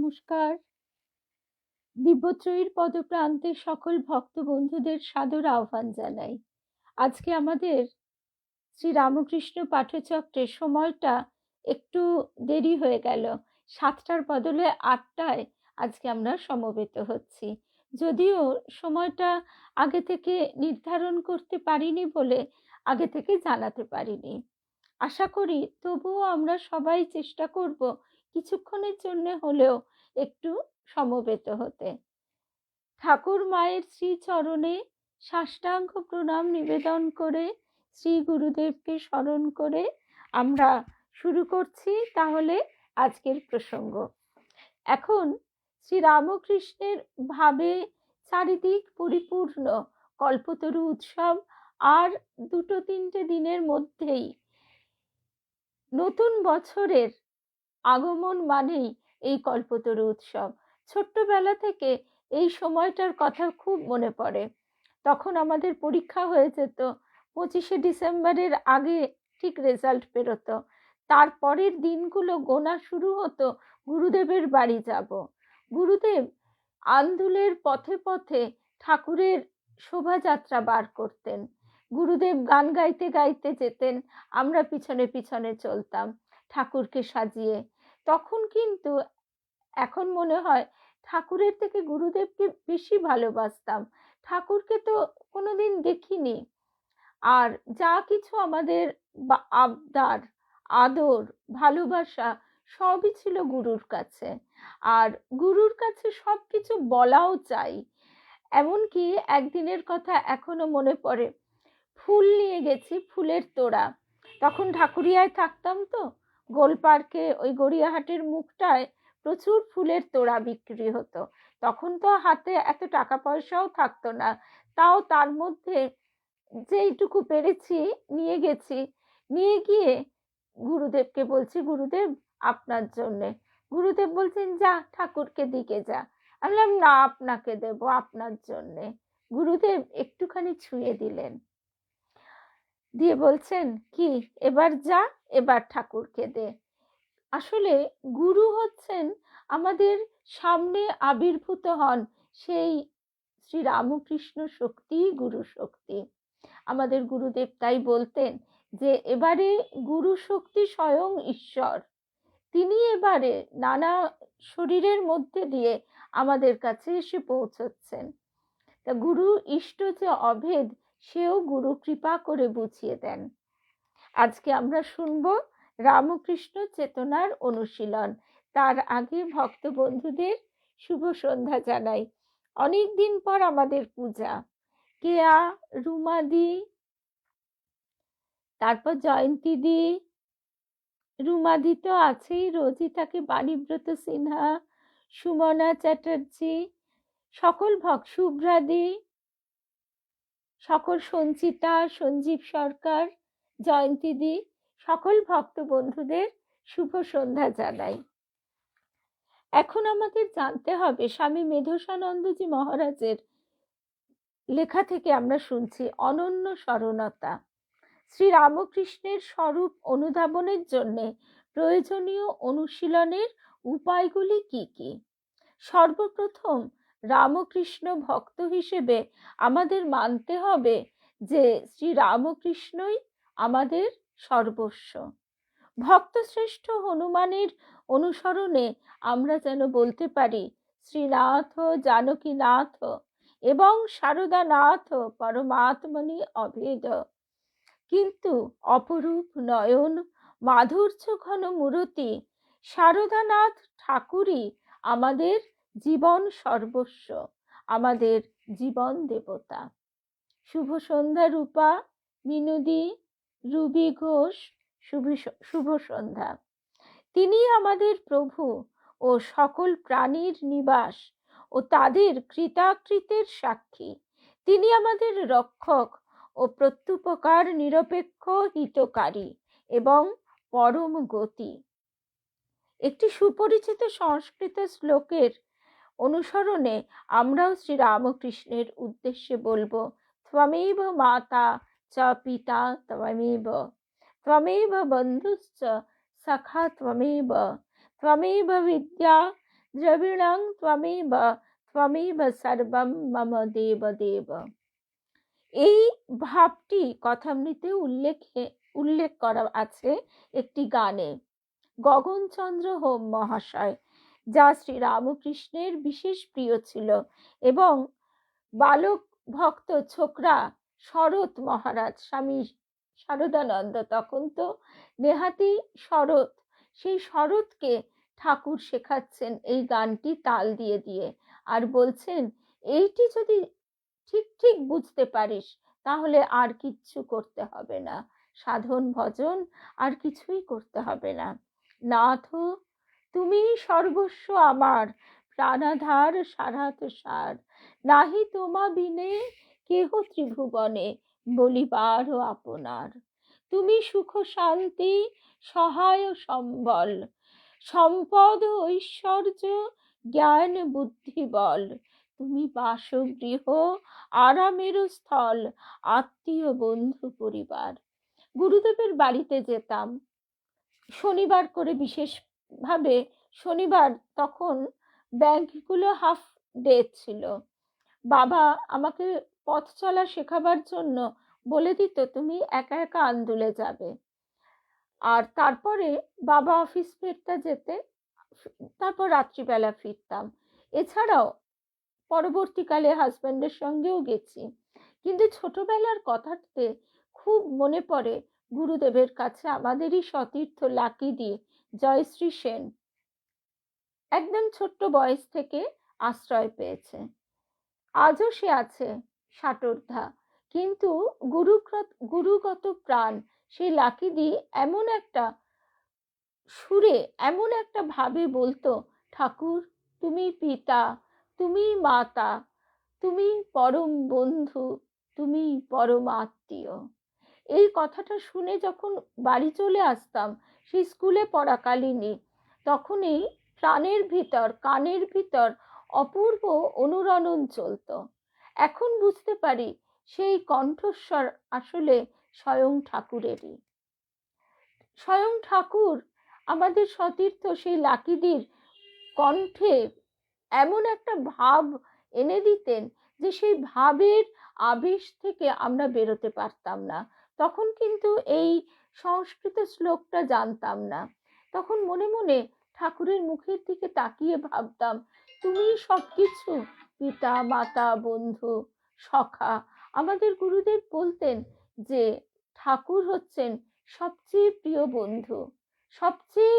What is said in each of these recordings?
নমস্কার। দিব্যত্রয়ীর পদপ্রান্তে সকল ভক্ত বন্ধুদের সাদর আহ্বান জানাই। আজকে আমাদের শ্রী রামকৃষ্ণ পাঠচক্রের সময়টা একটু দেরি হয়ে গেল। 7টার বদলে 8টায় আজকে আমরা সমবেত হচ্ছি। যদিও সময়টা আগে থেকে নির্ধারণ করতে পারিনি বলে আগে থেকে জানাতে পারিনি। আশা করি তবুও আমরা সবাই চেষ্টা করব কিছুক্ষণের জন্য হলেও একটু সমবেত হতে। ঠাকুর মায়ের শ্রীচরণে সাষ্টাঙ্গ প্রণাম নিবেদন করে শ্রী গুরুদেবকে স্মরণ করে আমরা শুরু করছি তাহলে আজকের প্রসঙ্গ। এখন শ্রী রামকৃষ্ণের ভাবে চারিদিক পরিপূর্ণ কল্পতরু উৎসব, আর 2-3টে দিনের মধ্যেই নতুন বছরের আগমন মানেই এই কল্পতরু উৎসব। ছোট্টবেলা থেকে এই সময়টার কথা খুব মনে পড়ে। তখন আমাদের পরীক্ষা হয়ে যেত, 25শে ডিসেম্বরের আগে ঠিক রেজাল্ট বেরোতো। তারপরের দিনগুলো গোনা শুরু হতো গুরুদেবের বাড়ি যাব। গুরুদেব আন্দুলের পথে পথে ঠাকুরের শোভাযাত্রা বার করতেন। গুরুদেব গান গাইতে গাইতে যেতেন, আমরা পিছনে পিছনে চলতাম ঠাকুরকে সাজিয়ে। তখন কিন্তু এখন মনে হয় ঠাকুরের থেকে গুরুদেবকে বেশি ভালোবাসতাম। ঠাকুরকে তো কোনোদিন দেখিনি, আর যা কিছু আমাদের আবদার, আদর, ভালোবাসা সবই ছিল গুরুর কাছে। আর গুরুর কাছে সব কিছু বলাও চাই। এমনকি একদিনের কথা এখনো মনে পড়ে, ফুল নিয়ে গেছি, ফুলের তোড়া। তখন ঢাকুরিয়ায় থাকতাম তো, গোল পার্কে ওই গড়িয়াহাটের মুখটায় প্রচুর ফুলের তোড়া বিক্রি হতো। তখন তো হাতে এত টাকা পয়সাও থাকতো না, তাও তার মধ্যে যেইটুকু পেরেছি নিয়ে গেছি। নিয়ে গিয়ে গুরুদেবকে বলছি, গুরুদেব আপনার জন্যে। গুরুদেব বলছেন, যা ঠাকুরকে দিকে যা। আমি বললাম, না, আপনাকে দেব, আপনার জন্যে। গুরুদেব একটুখানি ছুঁয়ে দিলেন, দিয়ে বলছেন, কি এবার যা, এবার ঠাকুরকে দে। আসলে গুরু হচ্ছেন আমাদের সামনে আবির্ভূত হন সেই শ্রী রামকৃষ্ণ শক্তি, গুরু শক্তি। আমাদের গুরুদেব তাই বলতেন যে এবারে গুরু শক্তি স্বয়ং ঈশ্বর, তিনি এবারে নানা শরীরের মধ্যে দিয়ে আমাদের কাছে এসে পৌঁছচ্ছেন। তা গুরু ইষ্ট যে অভেদ, সেও গুরু কৃপা করে বুঝিয়ে দেন। আজকে আমরা শুনব রামকৃষ্ণ চেতনার অনুশীলন। তার আগে ভক্ত বন্ধুদের শুভ সন্ধ্যা জানাই। অনেক দিন পর আমাদের পূজা। কেয়া, রুমাদি, তারপর জয়ন্তী দি, রুমাদি তো আছেই, রোজই থাকে, বাণীব্রত সিনহা, সুমনা চ্যাটার্জি, সকল শুভ্রাদি, সকল সঞ্চিতা, সঞ্জীব সরকার, জয়ন্তী দি, সকল ভক্ত বন্ধুদের শুভ সন্ধ্যা জানাই। এখন আমাদের জানতে হবে স্বামী মেধসানন্দজি মহারাজের লেখা থেকে আমরা শুনছি অনন্য শরণতা। শ্রী রামকৃষ্ণের স্বরূপ অনুধাবনের জন্য প্রয়োজনীয় অনুশীলনের উপায়গুলি কি কি? সর্বপ্রথম রামকৃষ্ণ ভক্ত হিসেবে আমাদের মানতে হবে যে শ্রী রামকৃষ্ণই আমাদের সর্বস্ব। ভক্তশ্রেষ্ঠ হনুমানের অনুসরণে আমরা যেন বলতে পারি, শ্রীনাথ জানকীনাথ এবং শারদানাথ পরমাত্মনি অভেদ। কিন্তু অপরূপ নয়ন, মাধুর্য ঘন মূরতি শারদানাথ ঠাকুরই আমাদের জীবন সর্বস্ব, আমাদের জীবন দেবতা। শুভ সন্ধ্যা রূপা, মিনুদি, রুবি ঘোষ, শুভ সন্ধ্যা। তিনি আমাদের প্রভু ও সকল প্রাণীর নিবাস ও তাদের কৃতাকৃতের সাক্ষী। তিনি আমাদের রক্ষক ও প্রত্যুপকার নিরপেক্ষ হিতকারী এবং পরম গতি। একটি সুপরিচিত সংস্কৃত শ্লোকের অনুসরণে আমরাও শ্রী রামকৃষ্ণের উদ্দেশ্যে বলবো, ত্বমেব মাতা চ পিতা ত্বমেব, ত্বমেব বন্ধুশ্চ সখা ত্বমেব, ত্বমেব বিদ্যা দ্রবিণং ত্বমেব ত্বমেব সর্বম মম দেব দেব। এই ভাবটি কথামৃতে উল্লেখ করা আছে একটি গানে, গগনচন্দ্র হোম মহাশয়, যা শ্রী রামকৃষ্ণের বিশেষ প্রিয় ছিল। এবং বালক ভক্ত ছোকরা শরৎ মহারাজ, স্বামী শারদানন্দ তখন তো নেহাতি শরৎ, সেই শরৎকে ঠাকুর শেখাচ্ছেন এই গানটি তাল দিয়ে দিয়ে, আর বলছেন এইটি যদি ঠিক ঠিক বুঝতে পারিস তাহলে আর কিচ্ছু করতে হবে না, সাধন ভজন আর কিছুই করতে হবে না। নাথ তুমি সর্বস্ব আমার, প্রাণাধার সারাত সার, নাহি তোমা বিনে কেহ ত্রিভুবনে, বলিবার আপনার। তুমি সুখ শান্তি সহায় সম্বল, সম্পদ ঐশ্বর্য জ্ঞান বুদ্ধি বল, তুমি বাসগৃহ আরামের স্থল, আত্মীয় বন্ধু পরিবার। গুরুদেবের বাড়িতে যেতাম শনিবার করে, বিশেষভাবে শনিবার, তখন ব্যাংকগুলো হাফ ডে ছিল। বাবা আমাকে পথ চলা শেখাবার জন্য বলে দিত তুমি একা একা আন্দুলে যাবে, আর তারপরে বাবা অফিস ফিরতে যেতে, তারপর রাত্রিবেলা ফিরতাম। এছাড়াও পরবর্তীকালে হাজব্যান্ডের সঙ্গেও গেছি। কিন্তু ছোটবেলার কথাতে খুব মনে পড়ে গুরুদেবের কাছে আমাদেরই সতীর্থ লাকিদি জয়শ্রী সেন একদম ছোট্ট বয়স থেকে আশ্রয় পেয়েছে, আজও সে আছে ষাটোর্ধা, কিন্তু গুরুগত প্রাণ সেই লাকিদি এমন একটা সুরে, এমন একটা ভাবে বলতো, ঠাকুর তুমি পিতা, তুমি মাতা, তুমি পরম বন্ধু, তুমি পরম আত্মীয়। এই কথাটা শুনে যখন বাড়ি চলে আসতাম সেই স্কুলে পড়াকালীনই, তখনই প্রাণের ভিতর, কানের ভিতর অপূর্ব অনুরণন চলতো। এখন বুঝতে পারি সেই কণ্ঠস্বর আসলে স্বয়ং ঠাকুরেরই। স্বয়ং ঠাকুর আমাদের সতীর্থ সেই লাকিদির কণ্ঠে এমন একটা ভাব এনে দিতেন যে সেই ভাবের আবেশ থেকে আমরা বেরোতে পারতাম না। তখন কিন্তু এই সংস্কৃত শ্লোকটা জানতাম না, তখন মনে মনে ঠাকুরের মুখের দিকে তাকিয়ে ভাবতাম তুমি সবকিছু, পিতা মাতা বন্ধু সখা। আমাদের গুরুদেব বলতেন যে ঠাকুর হচ্ছেন সবচেয়ে প্রিয় বন্ধু, সবচেয়ে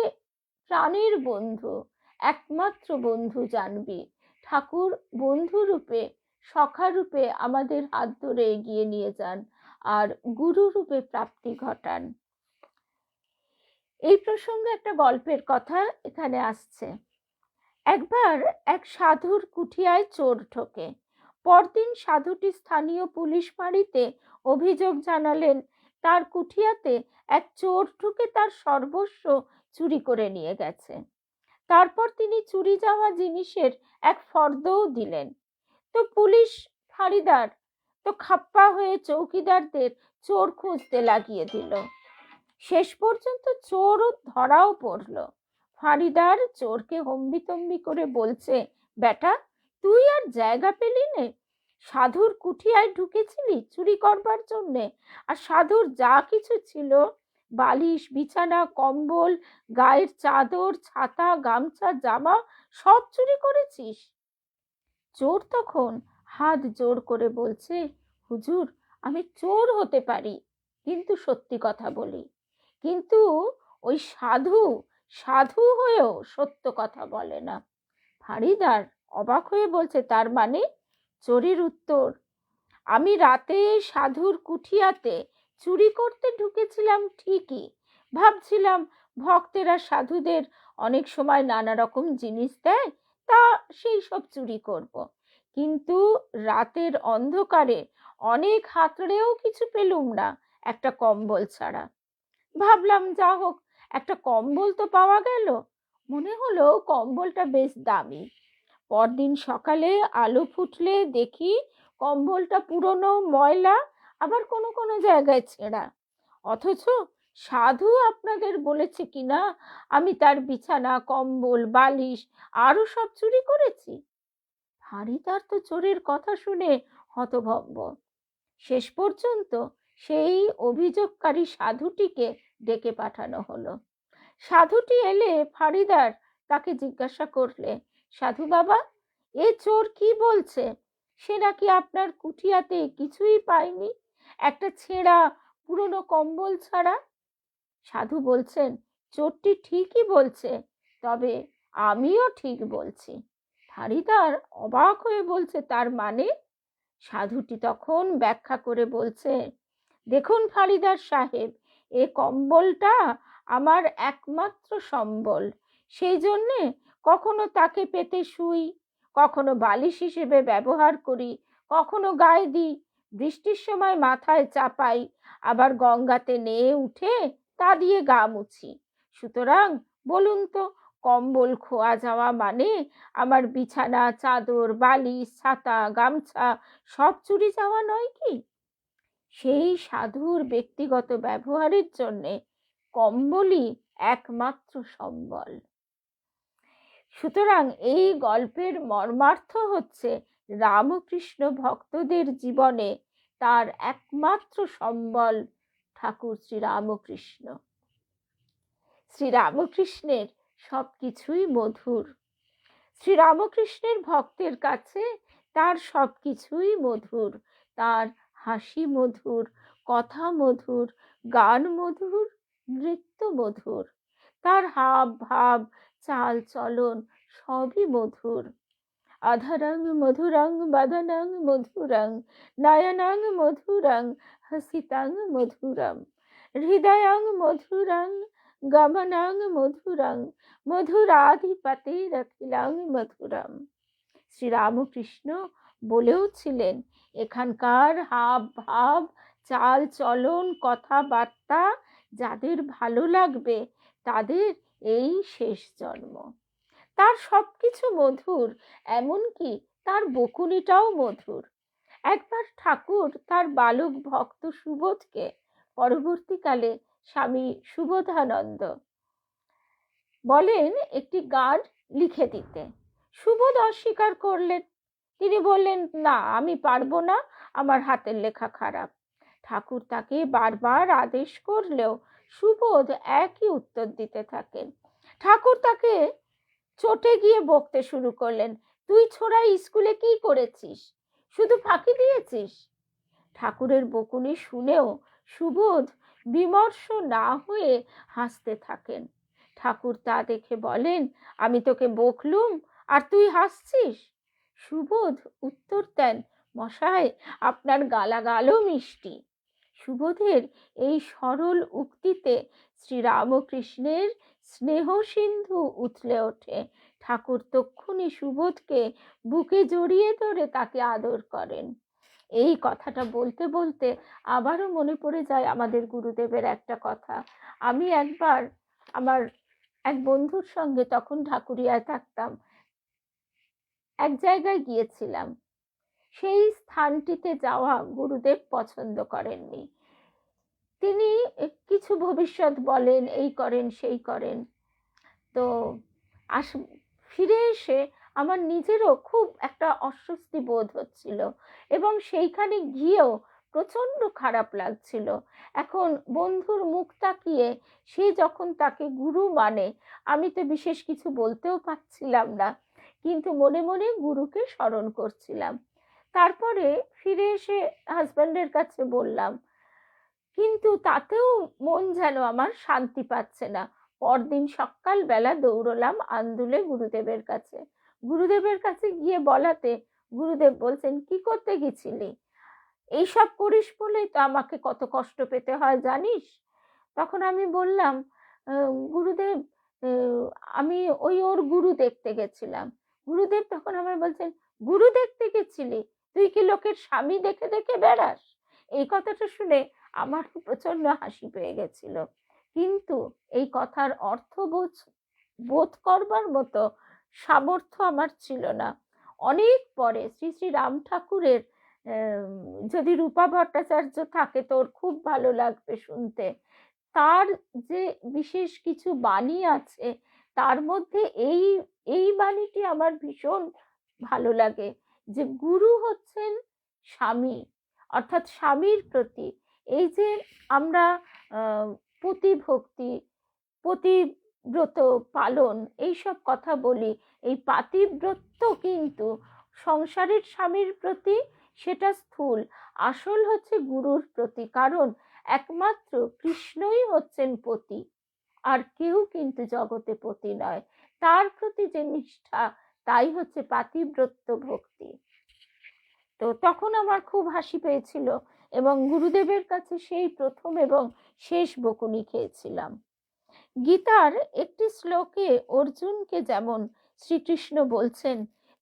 প্রাণের বন্ধু, একমাত্র বন্ধু জানবি। ঠাকুর বন্ধু রূপে, সখা রূপে আমাদের হাত ধরে এগিয়ে নিয়ে যান আর গুরু রূপে প্রাপ্তি ঘটান। এই প্রসঙ্গে একটা গল্পের কথা এখানে আসছে। একবার এক সাধুর কুঠিয়ায় চোর ঢোকে। পরদিন সাধুটি স্থানীয় পুলিশ ফাঁড়িতে অভিযোগ জানালেন তার কুঠিয়াতে এক চোর ঢুকে তার সর্বস্ব চুরি করে নিয়ে গেছে। তারপর তিনি চুরি যাওয়া জিনিসের এক ফর্দও দিলেন। তো পুলিশ ফাঁড়িদার তো খাপ্পা হয়ে চৌকিদারদের চোর খুঁজতে লাগিয়ে দিল। শেষ পর্যন্ত চোরও ধরাও পড়ল। ফাঁড়িদার চোরকে হম্বিতম্বি করে বলছে, বেটা তুই আর জায়গা পেলি নে, সাধুর কুঠিয়ায় ঢুকেছিলি চুরি করবার জন্যে, আর সাধুর যা কিছু ছিল বালিশ বিছানা কম্বল গায়ের চাদর ছাতা গামছা জামা সব চুরি করেছিস। চোর তখন হাত জোড় করে বলছে, হুজুর আমি চোর হতে পারি কিন্তু সত্যি কথা বলি, কিন্তু ওই সাধু সাধু হয়েও সত্য কথা বলে না। ফাঁড়িদার অবাক হয়ে বলছে, তার মানে? চোরের উত্তর, আমি রাতে সাধুর কুঠিয়াতে চুরি করতে ঢুকেছিলাম ঠিকই, ভাবছিলাম ভক্তেরা সাধুদের অনেক সময় নানা রকম জিনিস দেয়, তা সেই সব চুরি করব। কিন্তু রাতের অন্ধকারে অনেক হাতড়েও কিছু পেলুম না একটা কম্বল ছাড়া। ভাবলাম যা হোক একটা কম্বল তো পাওয়া গেল, মনে হলো কম্বলটা বেশ দামি। পরদিন সকালে আলো ফুটলে দেখি কম্বলটা পুরনো ময়লা, আবার কোনো কোনো জায়গায় ছেঁড়া, অথচ সাধু আপনাদের বলেছে কিনা আমি তার বিছানা, কম্বল, বালিশ আরো সব চুরি করেছি? হারিদার তো চোরের কথা শুনে হতভম্ব। শেষ পর্যন্ত সেই অভিযোগকারী সাধুটিকে ডেকে পাঠানো হলো। সাধুটি এলে ফারিদার তাকে জিজ্ঞাসা করলে, সাধু বাবা, এ চোর কি বলছে? সে নাকি আপনার কুঠিয়াতে কিছুই পায়নি, একটা ছেঁড়া পুরনো কম্বল ছাড়া। সাধু বলছেন, চোরটি ঠিকই বলছে, তবে আমিও ঠিক বলছি। ফারিদার অবাক হয়ে বলছে, তার মানে? সাধুটি তখন ব্যাখ্যা করে বলছে, দেখুন ফারিদার সাহেব, এ কম্বলটা আমার একমাত্র সম্বল, সেই জন্যে কখনো তাকে পেতে শুই, কখনো বালিশ হিসেবে ব্যবহার করি, কখনো গায়ে দিই, বৃষ্টির সময় মাথায় চাপাই, আবার গঙ্গাতে নিয়ে উঠে তা দিয়ে গা মুছি। সুতরাং বলুন তো, কম্বল খোয়া যাওয়া মানে আমার বিছানা, চাদর, বালিশ, ছাতা, গামছা সব চুরি যাওয়া নয় কি? সেই সাধুর ব্যক্তিগত ব্যবহারের জন্যে কম্বলই একমাত্র সম্বল। সুতরাং এই গল্পের মর্মার্থ হচ্ছে, রামকৃষ্ণ ভক্তদের জীবনে তার একমাত্র সম্বল ঠাকুর শ্রীরামকৃষ্ণ। শ্রীরামকৃষ্ণের সব কিছুই মধুর। শ্রীরামকৃষ্ণের ভক্তের কাছে তার সব কিছুই মধুর। তার হাসি মধুর, কথা মধুর, গান মধুর, নৃত্য মধুর, তার হাব ভাব, চাল চলন সবই মধুর। আধরং মধুরং বদনং মধুরং নয়নং মধুরং হসিতং মধুরম হৃদয়ং মধুরং গমনং মধুরং মধুরাধিপতিরখিলং মধুরম। শ্রীরামকৃষ্ণ বলেওছিলেন, এখানকার হাব ভাব, চাল চলন, কথাবার্তা যাদের ভালো লাগবে তাদের এই শেষ জন্ম। তার সবকিছু মধুর, এমনকি তার বকুনিটাও মধুর। একবার ঠাকুর তার বালক ভক্ত সুবোধকে, পরবর্তীকালে স্বামী সুবোধানন্দ, বলেন একটি গান লিখে দিতে। সুবোধ অস্বীকার করলেন। তিনি বললেন, না, আমি পারবো না, আমার হাতের লেখা খারাপ। ঠাকুর তাকে বারবার আদেশ করলেও সুবোধ একই উত্তর দিতে থাকেন। ঠাকুর তাকে চটে গিয়ে বকতে শুরু করলেন, তুই ছোড়া স্কুলে কি করেছিস? শুধু ফাঁকি দিয়েছিস। ঠাকুরের বকুনি শুনেও সুবোধ বিমর্ষ না হয়ে হাসতে থাকেন। ঠাকুর তা দেখে বলেন, আমি তোকে বকলুম আর তুই হাসছিস? সুবোধ উত্তর দেন, মশাই, আপনার গালাগালও মিষ্টি। সুবোধের এই সরল উক্তিতে শ্রীরামকৃষ্ণের স্নেহ সিন্ধু উথলে ওঠে। ঠাকুর তক্ষুনি সুবোধকে বুকে জড়িয়ে ধরে তাকে আদর করেন। এই কথাটা বলতে বলতে আবারও মনে পড়ে যায় আমাদের গুরুদেবের একটা কথা। আমি একবার আমার এক বন্ধুর সঙ্গে, তখন ঢাকুরিয়ায় থাকতাম, এক জায়গায় গিয়েছিলাম। সেই স্থানটিতে যাওয়া গুরুদেব পছন্দ করেননি। তিনি কিছু ভবিষ্যৎ বলেন, এই করেন সেই করেন। তো ফিরে এসে আমার নিজেরও খুব একটা অস্বস্তি বোধ হচ্ছিল এবং সেইখানে গিয়েও প্রচণ্ড খারাপ লাগছিল। এখন বন্ধুর মুখ তাকিয়ে সে যখন তাকে গুরু মানে, আমি তো বিশেষ কিছু বলতেও পারছিলাম না, কিন্তু মনে মনে গুরুকে স্মরণ করছিলাম। তারপরে ফিরে এসে হাজব্যান্ডের কাছে বললাম, কিন্তু তাতেও মন যেন আমার শান্তি পাচ্ছে না। পরদিন সকালবেলা দৌড়লাম আন্দুলে গুরুদেবের কাছে। গুরুদেবের কাছে গিয়ে বলাতে গুরুদেব বলছেন, কি করতে গেছিলি? এইসব করিস বলেই তো আমাকে কত কষ্ট পেতে হয় জানিস। তখন আমি বললাম, গুরুদেব, আমি ওর গুরু দেখতে গেছিলাম। গুরুদেব তখন আমায় বলছেন, গুরু দেখতে গেছিলি? তুই কি লোকের স্বামী দেখে দেখে বেড়াস? এই কথাটা শুনে আমার প্রচন্ড হাসি পেয়ে গেছিল, কিন্তু এই কথার অর্থ বোধ করবার মতো সামর্থ্য আমার ছিল না। অনেক পরে শ্রী শ্রী রাম ঠাকুরের, যদি রূপা ভট্টাচার্য থাকে তোর খুব ভালো লাগবে শুনতে, তার যে বিশেষ কিছু বাণী আছে, তার মধ্যে এই এই বাণীটি আমার ভীষণ ভালো লাগে, যে গুরু হচ্ছেন স্বামী, অর্থাৎ স্বামীর প্রতি এই যে আমরা পতিভক্তি, পতিব্রত পালন এইসব কথা বলি, এই পাতিব্রত কিন্তু সংসারের স্বামীর প্রতি সেটা স্থূল, আসল হচ্ছে গুরুর প্রতি। কারণ একমাত্র কৃষ্ণই হচ্ছেন পতি, আর কেউ কিন্তু জগতে পতি নয়। তার প্রতি যে নিষ্ঠা, তাই হচ্ছে পাতিব্রত ভক্তি। তো তখন আমার খুব হাসি পেয়েছিল, এবং গুরুদেবের কাছে সেই প্রথম এবং শেষ বকুনি খেয়েছিলাম। গীতার একটি শ্লোকে অর্জুনকে যেমন শ্রীকৃষ্ণ বলছেন,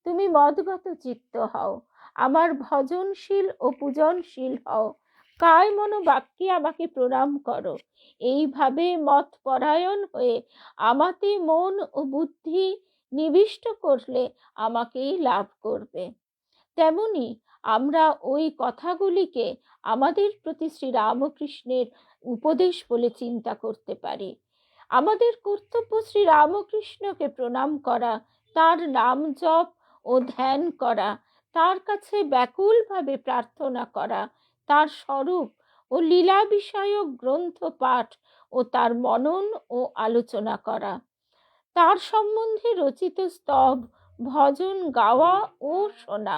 তুমি মদগত চিত্ত হও, আমার ভজনশীল ও পূজনশীল হও, কায় মনো বাক্যে আমাকে প্রণাম করো, এইভাবে মত পরায়ণ হয়ে আমাতে মন ও বুদ্ধি নিবিষ্ট করলে আমাকেই লাভ করবে। তেমনি আমরা ওই কথাগুলিকে আমাদের প্রতি শ্রীরামকৃষ্ণের উপদেশ বলে চিন্তা করতে পারি। আমাদের কর্তব্য শ্রীরামকৃষ্ণকে প্রণাম করা, তার নাম জপ ও ধ্যান করা, তার কাছে ব্যাকুলভাবে প্রার্থনা করা, তার স্বরূপ ও লীলা বিষয়ক গ্রন্থ পাঠ ও তার মনন ও আলোচনা করা, তার সম্বন্ধে রচিত স্তব ভজন গাওয়া ও শোনা।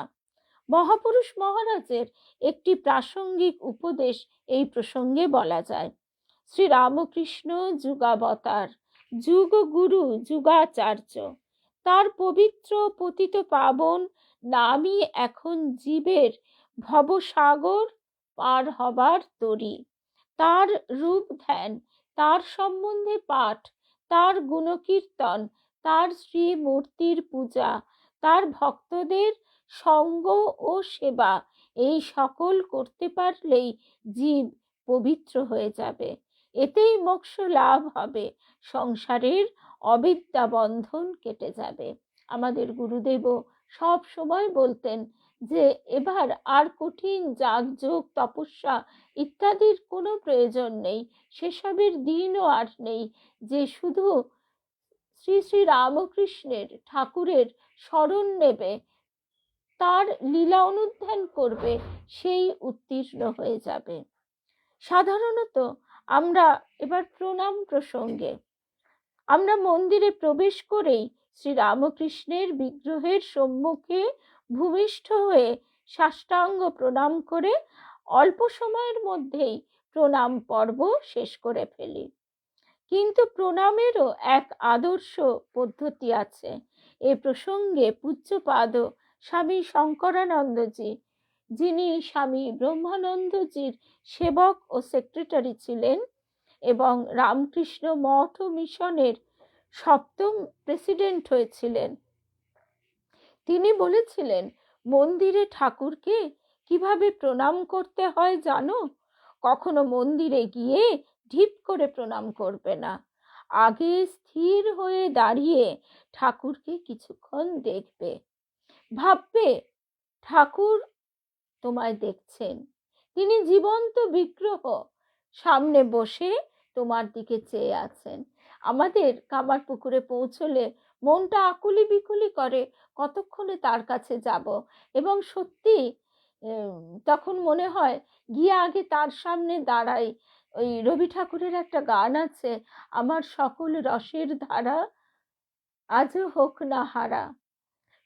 মহাপুরুষ মহারাজের একটি প্রাসঙ্গিক উপদেশ এই প্রসঙ্গে বলা যায়। শ্রীরামকৃষ্ণ যুগাবতার, যুগ গুরু যুগাচার্য, তার পবিত্র পতিত পাবন নামই এখন জীবের ভবসাগর পার হবার তরী। তার রূপ ধ্যান, তার সম্বন্ধে পাঠ, তার গুণকীর্তন, তার শ্রীমূর্তির পূজা, তার ভক্তদের সঙ্গ ও সেবা, এই সকল করতে পারলেই জীব পবিত্র হয়ে যাবে। এতেই মোক্ষ লাভ হবে, সংসারের অবিদ্যা বন্ধন কেটে যাবে। আমাদের গুরুদেবও সব সময় বলতেন যে এবার আর কঠিন যাগযোগ তপস্যা ইত্যাদির কোনো প্রয়োজন নেই, সেসবের দিনও আর নেই, যে শুধু শ্রী শ্রী রামকৃষ্ণের ঠাকুরের শরণ নেবে, তার লীলা অনুধ্যান করবে, সেই উত্তীর্ণ হয়ে যাবে। সাধারণত আমরা এবার প্রণাম প্রসঙ্গে, আমরা মন্দিরে প্রবেশ করেই শ্রীরামকৃষ্ণের বিগ্রহের সম্মুখে ভূমিষ্ঠ হয়ে সাষ্টাঙ্গ প্রণাম করে অল্প সময়ের মধ্যেই প্রণাম পর্ব শেষ করে ফেলি। কিন্তু প্রণামেরও এক আদর্শ পদ্ধতি আছে। এ প্রসঙ্গে পূজ্যপাদ স্বামী শঙ্করানন্দজি, যিনি স্বামী ব্রহ্মানন্দজির সেবক ও সেক্রেটারি ছিলেন এবং রামকৃষ্ণ মঠ ও মিশনের 7ম প্রেসিডেন্ট হয়েছিলেন, তিনি বলেছিলেন, মন্দিরে ঠাকুরকে কিভাবে প্রণাম করতে হয় জানো? কখনো মন্দিরে গিয়ে ঢিপ করে প্রণাম করবে না, আগে স্থির হয়ে দাঁড়িয়ে ঠাকুরকে কিছুক্ষণ দেখবে, ভাববে ঠাকুর তোমায় দেখছেন, তিনি জীবন্ত বিগ্রহ সামনে বসে তোমার দিকে চেয়ে আছেন। আমাদের কামারপুকুরে পৌঁছলে মনটা আকুলি বিকুলি করে, কতক্ষণে তার কাছে যাব, এবং সত্যি তখন মনে হয় গিয়ে আগে তার সামনে দাঁড়াই। ওই রবি ঠাকুরের একটা গান আছে, আমার সকল রসের ধারা আজও হোক না হারা।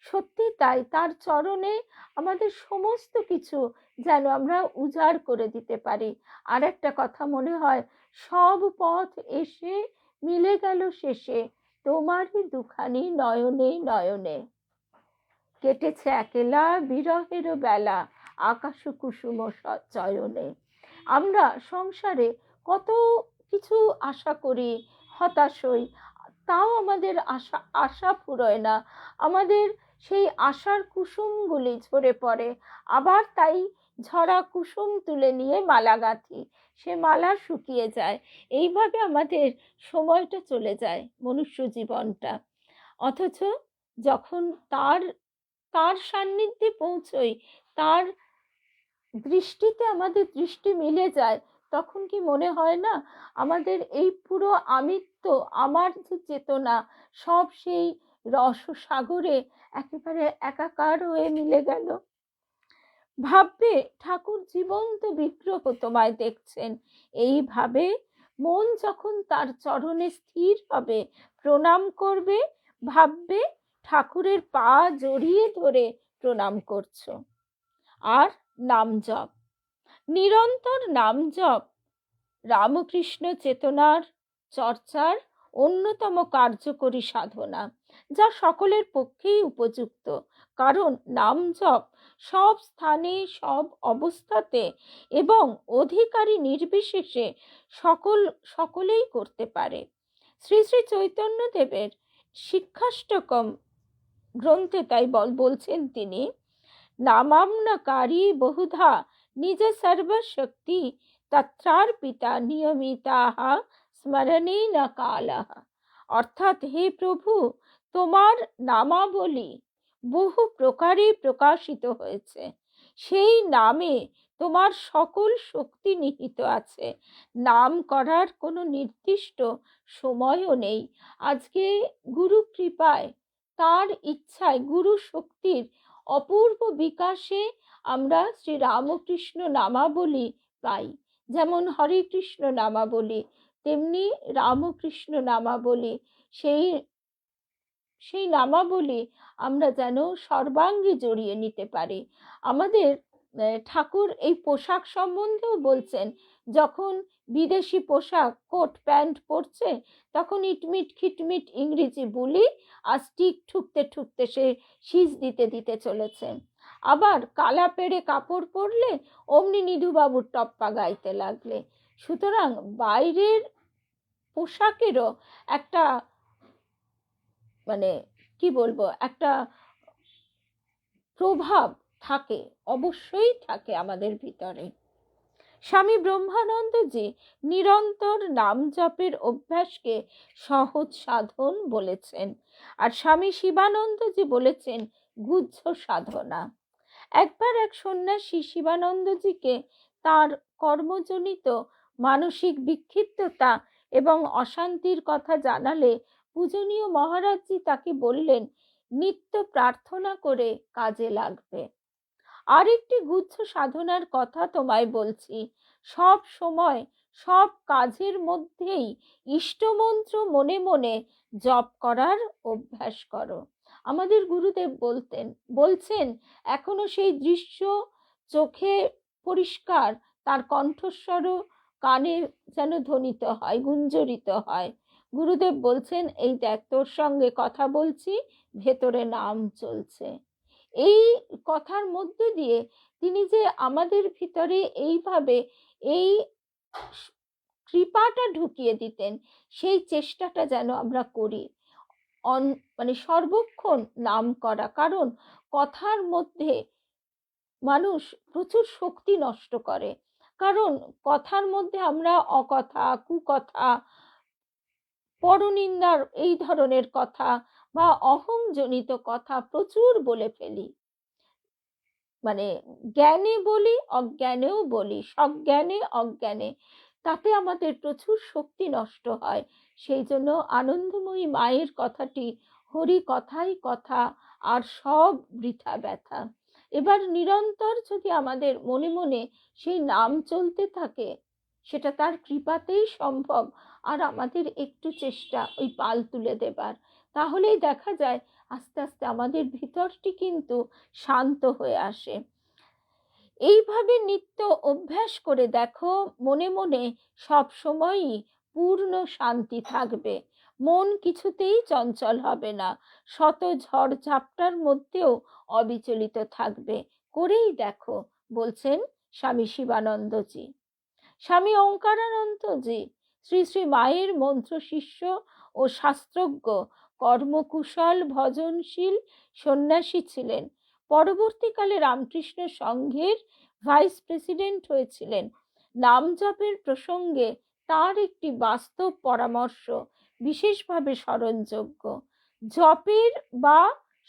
সত্যি তাই, তার চরণে আমাদের সমস্ত কিছু যেন আমরা উজাড় করে দিতে পারি। আর একটা কথা মনে হয়, সব পথ এসে মিলে গেল শেষে তোমারই দুখানি নয়নে নয়নে, কেটেছে একেলা বিরহের বেলা আকাশ কুসুম চয়নে। আমরা সংসারে কত কিছু আশা করি, হতাশ হই, তাও আমাদের আশা ফুরোয় না, আমাদের সেই আশার কুসুমগুলি ঝরে পড়ে, আবার তাই ঝরা কুসুম তুলে নিয়ে মালা গাঁথি, সে মালা শুকিয়ে যায়, এইভাবে আমাদের সময়টা চলে যায়, মনুষ্য জীবনটা। অথচ যখন তার তার সান্নিধ্যে পৌঁছই, তার দৃষ্টিতে আমাদের দৃষ্টি মিলে যায়, তখন কি মনে হয় না আমাদের এই পুরো আমিত্ব, আমার যে চেতনা, সব সেই রসসাগরে একেবারে একাকার হয়ে মিলে গেল? ভাববে ঠাকুর জীবন্ত বিগ্রহ তোমায় দেখছেন। এইভাবে মন যখন তার চরণে স্থির হবে, প্রণাম করবে, ভাববে ঠাকুরের পা জড়িয়ে ধরে প্রণাম করছো। আর নাম জপ, নিরন্তর নাম জপ রামকৃষ্ণ চেতনার চর্চার অন্যতম কার্যকরী সাধনা, যা সকলের পক্ষেই উপযুক্ত। কারণ নাম জপ সব স্থানে, সব অবস্থাতে এবং অধিকারী নির্বিশেষে সকলেই করতে পারে। শ্রী শ্রী চৈতন্যদেবের শিক্ষাষ্টকম গ্রন্থে তাই বলছেন তিনি, নামাম্নকারী বহুধা নিজ সর্বশক্তি তত্রার্পিতা নিয়মিতাহ স্মরণে ন কালঃ। অর্থাৎ, হে প্রভু, তোমার নামাবলী বহু প্রকারে প্রকাশিত হয়েছে, সেই নামে তোমার সকল শক্তি নিহিত আছে। নাম করার কোনো নির্দিষ্ট সময়ও নেই। আজকে গুরু কৃপায়, তার ইচ্ছায়, গুরু শক্তির অপূর্ব বিকাশে আমরা শ্রী রামকৃষ্ণ নামাবলী পাই। যেমন হরে কৃষ্ণ নামাবলী, তেমনি রামকৃষ্ণ নামাবলী। সেই নামাবলী আমরা যেন সর্বাঙ্গে জড়িয়ে নিতে পারি। আমাদের ঠাকুর এই পোশাক সম্বন্ধেও বলছেন, যখন বিদেশি পোশাক, কোট প্যান্ট পরছে, তখন ইটমিট খিটমিট ইংরেজি বুলি আর স্টিক ঠুকতে ঠুকতে সে শীষ দিতে দিতে চলেছে। আবার কালা পেড়ে কাপড় পরলে অমনি নিধুবাবুর টপ্পা গাইতে লাগলে। সুতরাং বাইরের পোশাকেরও একটা কি বলবো, একটা প্রভাব থাকে, অবশ্যই থাকে আমাদের ভিতরে। স্বামী ব্রহ্মানন্দজি নিরন্তর নাম জপের অভ্যাসকে সহজ সাধন বলেছেন, আর স্বামী শিবানন্দজি বলেছেন গুহ্য সাধনা। একবার এক সন্ন্যাসী শিবানন্দজিকে তার কর্মজনিত মানসিক বিক্ষিপ্ততা এবং অশান্তির কথা জানালে পূজনীয় মহারাজজি তাকে বললেন, নিত্য প্রার্থনা করে কাজে লাগবে। আরেকটি গুহ্য সাধনার কথা তোমায় বলছি, সব সময় সব কাজের মধ্যেই ইষ্টমন্ত্র মনে মনে জপ করার অভ্যাস করো। আমাদের গুরুদেব বলছেন, এখনো সেই দৃশ্য চোখে পরিষ্কার, তার কণ্ঠস্বরও কানে যেন ধ্বনিত হয়, গুঞ্জরিত হয়। গুরুদেব বলছেন, এই দেখ, তোর সঙ্গে কথা বলছি, ভেতরে নাম চলছে। এই কথার মধ্যে দিয়ে তিনি যে আমাদের ভিতরে এইভাবে এই কৃপাটা ঢুকিয়ে দিতেন, সেই চেষ্টাটা যেন আমরা করি, সর্বক্ষণ নাম করা। কারণ কথার মধ্যে মানুষ প্রচুর শক্তি নষ্ট করে। কারণ কথার মধ্যে আমরা অকথা, কুকথা, পরনিন্দার এই ধরনের কথা বা অহংজনিত কথা প্রচুর বলে ফেলি। জ্ঞানে বলি, অজ্ঞানেও বলি, সজ্ঞানে অজ্ঞানে, তাতে আমাদের প্রচুর শক্তি নষ্ট হয়। সেই জন্য আনন্দময়ী মায়ের কথাটি, হরি কথাই কথা, আর সব বৃথা ব্যথা। এবার নিরন্তর যদি আমাদের মনে মনে সেই নাম চলতে থাকে, সেটা তার কৃপাতেই সম্ভব। আর আমাদের একটু চেষ্টা ওই পাল তুলে দেবার, তাহলেই দেখা যায় আস্তে আস্তে আমাদের ভিতরটি কিন্তু শান্ত হয়ে আসে। এইভাবে নিত্য অভ্যাস করে দেখো, মনে মনে সব সময়ই পূর্ণ শান্তি থাকবে। মন কিছুতেই চঞ্চল হবে না, শত ঝড় ঝাপটার মধ্যেও অবিচলিত থাকবে। করেই দেখো, বলছেন স্বামী শিবানন্দজি। স্বামী ওঙ্কারানন্দজি শ্রী শ্রী মায়ের মন্ত্র শিষ্য ও শাস্ত্রজ্ঞ, কর্মকুশল, ভজনশীল সন্ন্যাসী ছিলেন। পরবর্তীকালে রামকৃষ্ণ সংঘের ভাইস প্রেসিডেন্ট হয়েছিলেন। নাম জপের প্রসঙ্গে তার একটি বাস্তব পরামর্শ বিশেষভাবে স্মরণযোগ্য। জপের বা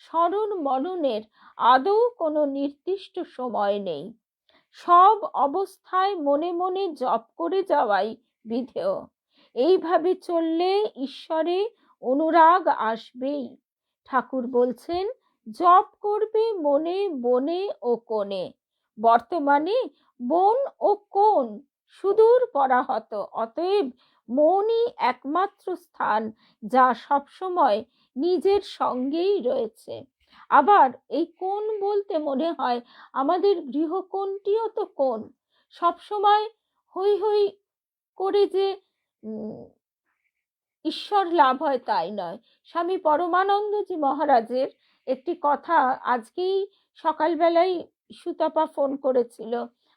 স্মরণ মননের আদৌ কোনো নির্দিষ্ট সময় নেই। সব অবস্থায় মনে মনে জপ করে যাওয়াই বিধেয়। এইভাবে চললে ঈশ্বরে অনুরাগ আসবেই। ঠাকুর বলছেন, জপ করবে মনে বনে ও কোণে। বর্তমানে বন ও কোণ সুদূর পরাহত, অতএব মনই একমাত্র স্থান যা সবসময় নিজের সঙ্গেই রয়েছে। আবার এই কোণ বলতে মনে হয় আমাদের গৃহকোণটিও তো কোণ। সবসময় হই হই করে যে ঈশ্বর লাভ হয় তাই নয়। স্বামী পরমানন্দজি মহারাজের একটি কথা আজকেই সকালবেলায় সুতপা ফোন করেছিল,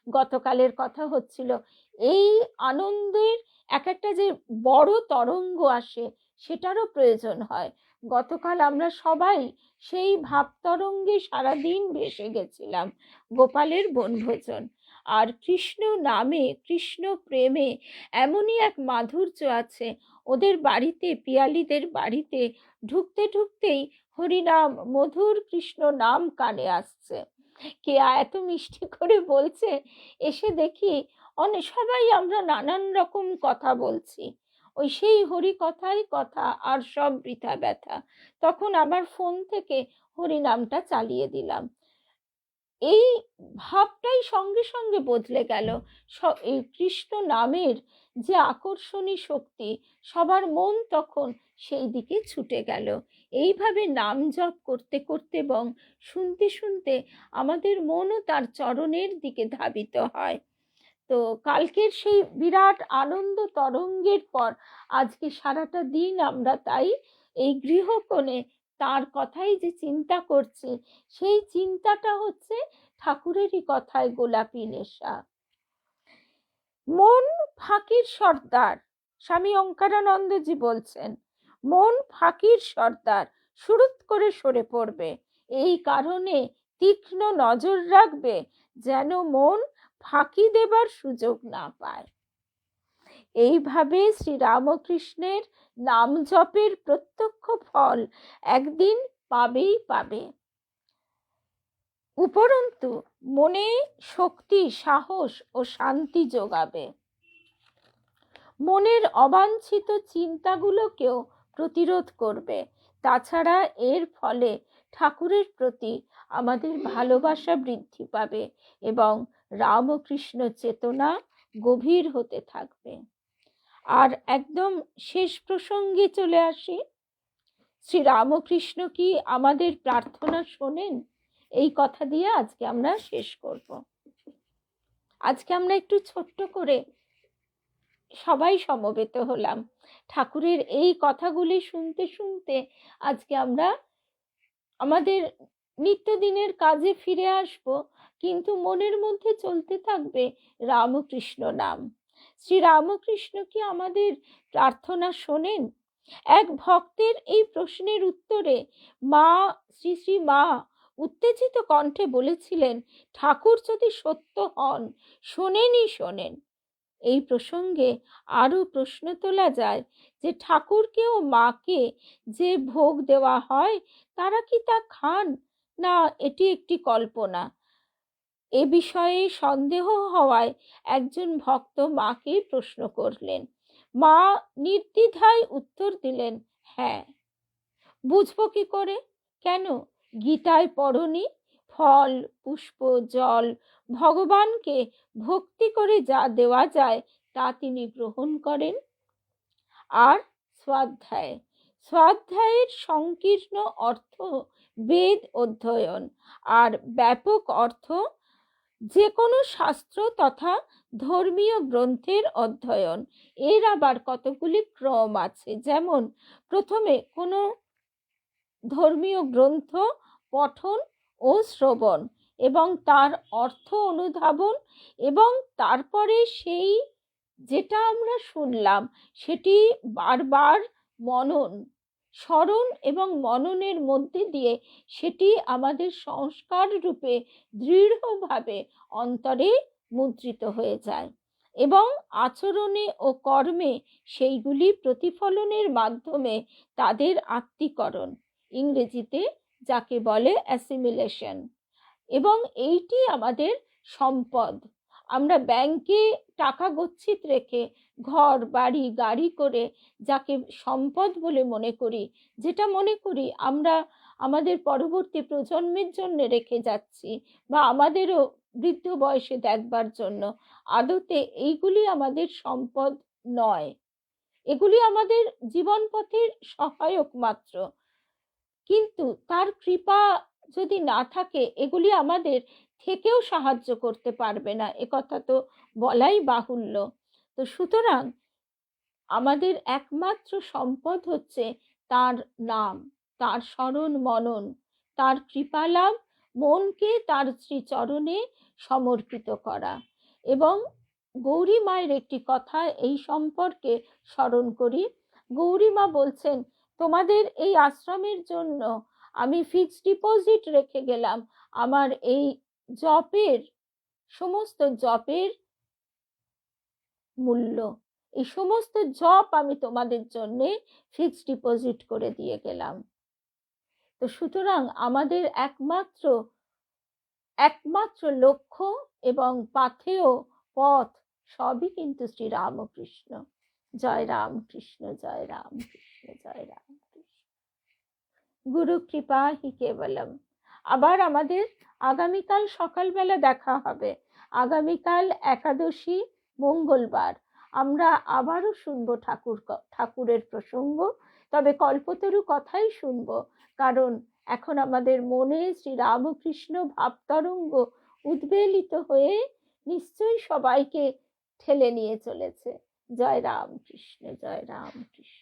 গতকালের কথা হচ্ছিল। এই আনন্দের এক একটা যে বড় তরঙ্গ আসে সেটারও প্রয়োজন হয়। গতকাল আমরা সবাই সেই ভাবতরঙ্গে সারাদিন ভেসে গেছিলাম। গোপালের বনভোজন আর কৃষ্ণ নামে, কৃষ্ণ প্রেমে এমনই এক মাধুর্য আছে। ওদের বাড়িতে, পিয়ালিদের বাড়িতে ঢুকতে ঢুকতেই হরিনাম, মধুর কৃষ্ণ নাম কানে আসছে। কে এত মিষ্টি করে বলছে, এসে দেখি অনেক সবাই আমরা নানান রকম কথা বলছি, ওই সেই হরি কথাই কথা, আর সব বৃথা ব্যথা। তখন আবার ফোন থেকে হরিনামটা চালিয়ে দিলাম। এই ভাবটাই সঙ্গে সঙ্গে বদলে গেল। এই কৃষ্ণ নামের যে আকর্ষণী শক্তি, সবার মন তখন সেই দিকে ছুটে গেল। এইভাবে নাম জপ করতে করতে এবং শুনতে শুনতে আমাদের মনও তার চরণের দিকে ধাবিত হয়। তো কালকের সেই বিরাট আনন্দ তরঙ্গের পর আজকে সারাটা দিন আমরা তাই এই গৃহকোণে তার কথাই যে চিন্তা করছি, সেই চিন্তাটা হচ্ছে ঠাকুরেরই কথায় গোলাপী নেশা। মন ফাঁকির সর্দার, স্বামী ওঙ্কারানন্দজি বলছেন, মন ফাঁকির সর্দার, শুরুত করে সরে পড়বে। এই কারণে তীক্ষ্ণ নজর রাখবে যেন মন ফাঁকি দেবার সুযোগ না পায়। এইভাবে শ্রীরামকৃষ্ণের নাম জপের প্রত্যক্ষ ফল একদিন পাবেই পাবে। উপরন্তু মনে শক্তি, সাহস ও শান্তি যোগাবে। মনের অবাঞ্ছিত চিন্তাগুলোকেও প্রতিরোধ করবে। তাছাড়া এর ফলে ঠাকুরের প্রতি আমাদের ভালোবাসা বৃদ্ধি পাবে এবং রামকৃষ্ণ চেতনা গভীর হতে থাকবে। আর একদম শেষ প্রসঙ্গে চলে আসি। শ্রীরামকৃষ্ণ কি আমাদের প্রার্থনা শোনেন? এই কথা দিয়ে আজকে আমরা শেষ করব। আজকে আমরা একটু ছোট্ট করে সবাই সমবেত হলাম ঠাকুরের এই কথাগুলি শুনতে শুনতে। আজকে আমরা আমাদের নিত্যদিনের কাজে ফিরে আসব, কিন্তু মনের মধ্যে চলতে থাকবে রামকৃষ্ণ নাম। শ্রী রামকৃষ্ণ কি আমাদের প্রার্থনা শোনেন? এক ভক্তের এই প্রশ্নের উত্তরে মা, শ্রী শ্রী মা উত্তেজিত কণ্ঠে বলেছিলেন, ঠাকুর যদি সত্য হন, শোনেনই শোনেন। এই প্রসঙ্গে আরো প্রশ্ন তোলা যায় যে ঠাকুরকে ও মাকে যে ভোগ দেওয়া হয় তারা কি তা খান, না এটি একটি কল্পনা? এ বিষয়ে সন্দেহ হওয়ায় একজন ভক্ত মাকে প্রশ্ন করলেন। মা নির্দ্বিধায় উত্তর দিলেন, হ্যাঁ। বুঝবো কি করে? কেন, গীতায় পড়নি? ফল, পুষ্প, জল ভগবানকে ভক্তি করে যা দেওয়া যায় তা তিনি গ্রহণ করেন। আর স্বাধ্যায়, স্বাধ্যায়ের সংকীর্ণ অর্থ বেদ অধ্যয়ন, আর ব্যাপক অর্থ যে কোনো শাস্ত্র তথা ধর্মীয় গ্রন্থের অধ্যয়ন। এর আবার কতগুলি ক্রম আছে, যেমন প্রথমে কোনো ধর্মীয় গ্রন্থ পঠন ও শ্রবণ এবং তার অর্থ অনুধাবন, এবং তারপরে সেই যেটা আমরা শুনলাম সেটি বারবার মনন, স্মরণ এবং মননের মধ্যে দিয়ে সেটি আমাদের সংস্কার রূপে দৃঢ়ভাবে অন্তরে মুদ্রিত হয়ে যায় এবং আচরণে ও কর্মে সেইগুলি প্রতিফলনের মাধ্যমে তাদের আত্মীকরণ, ইংরেজিতে যাকে বলে অ্যাসিমিলেশন, এবং এইটি আমাদের সম্পদ। আমরা ব্যাংকে টাকা গচ্ছিত রেখে ঘর বাড়ি গাড়ি করে যাকে সম্পদ বলে মনে করি, যেটা মনে করি আমরা আমাদের পরবর্তী প্রজন্মের জন্য রেখে যাচ্ছি বা আমাদেরও বৃদ্ধ বয়সে দেখবার জন্য, আদতে এইগুলি আমাদের সম্পদ নয়। এগুলি আমাদের জীবন পথের সহায়ক মাত্র, কিন্তু তার কৃপা যদি না থাকে এগুলি আমাদের থেকেও সাহায্য করতে পারবে না, একথা তো বলাই বাহুল্য। তো সুতরাং আমাদের একমাত্র সম্পদ হচ্ছে তার নাম, তার স্মরণ মনন, তার কৃপালাভ, মনকে তার শ্রীচরণে সমর্পিত করা। এবং গৌরী মায়ের একটি কথা এই সম্পর্কে স্মরণ করি। গৌরী মা বলছেন, তোমাদের এই আশ্রমের জন্য আমি ফিক্সড ডিপোজিট রেখে গেলাম আমার এই জপের, সমস্ত জপের মূল্য। এই সমস্ত জব আমি তোমাদের জন্য ফিক্সড ডিপোজিট করে দিয়ে গেলাম। তো সুতরাং আমাদের একমাত্র লক্ষ্য এবং পাথেয় পথ সবই কিন্তু শ্রী রামকৃষ্ণ। জয় রামকৃষ্ণ, জয় রামকৃষ্ণ, জয় রামকৃষ্ণ। গুরু কৃপা হি কেবলম। আবার আমাদের আগামীকাল সকালবেলা দেখা হবে। আগামীকাল একাদশী, মঙ্গলবার। আমরা আবারও শুনবো ঠাকুরের প্রসঙ্গ, তবে কল্পতরু কথাই শুনবো, কারণ এখন আমাদের মনে শ্রী রামকৃষ্ণ ভাবতরঙ্গ উদ্বেলিত হয়ে নিশ্চয়ই সবাইকে ঠেলে নিয়ে চলেছে। জয় রামকৃষ্ণ, জয় রামকৃষ্ণ।